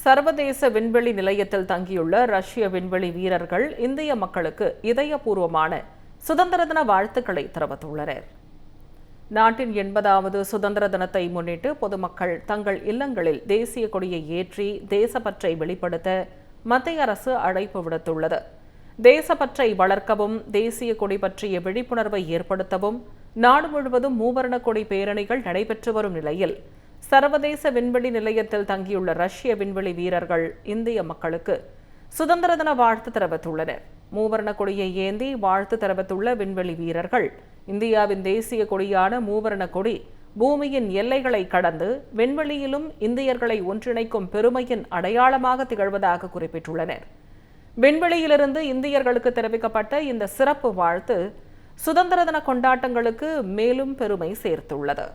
சர்வதேச விண்வெளி நிலையத்தில் தங்கியுள்ள ரஷ்ய விண்வெளி வீரர்கள் இந்திய மக்களுக்கு இதயபூர்வமான சுதந்திர தின வாழ்த்துக்களை தெரிவித்துள்ளனர். நாட்டின் 80வது சுதந்திர தினத்தை முன்னிட்டு பொதுமக்கள் தங்கள் இல்லங்களில் தேசிய கொடியை ஏற்றி தேசப்பற்றை வெளிப்படுத்த மத்திய அரசு அழைப்பு விடுத்துள்ளது. தேசப்பற்றை வளர்க்கவும் தேசிய கொடி பற்றிய விழிப்புணர்வை ஏற்படுத்தவும் நாடு முழுவதும் மூவர்ண கொடி பேரணிகள் நடைபெற்று வரும் நிலையில் சர்வதேச விண்வெளி நிலையத்தில் தங்கியுள்ள ரஷ்ய விண்வெளி வீரர்கள் இந்திய மக்களுக்கு சுதந்திர தின வாழ்த்து தெரிவித்துள்ளனர். மூவர்ண கொடியை ஏந்தி வாழ்த்து தெரிவித்துள்ள விண்வெளி வீரர்கள், இந்தியாவின் தேசிய கொடியான மூவர்ண கொடி பூமியின் எல்லைகளை கடந்து விண்வெளியிலும் இந்தியர்களை ஒன்றிணைக்கும் பெருமையின் அடையாளமாக திகழ்வதாக குறிப்பிட்டுள்ளனர். விண்வெளியிலிருந்து இந்தியர்களுக்கு தெரிவிக்கப்பட்ட இந்த சிறப்பு வாழ்த்து சுதந்திர தின கொண்டாட்டங்களுக்கு மேலும் பெருமை சேர்த்துள்ளது.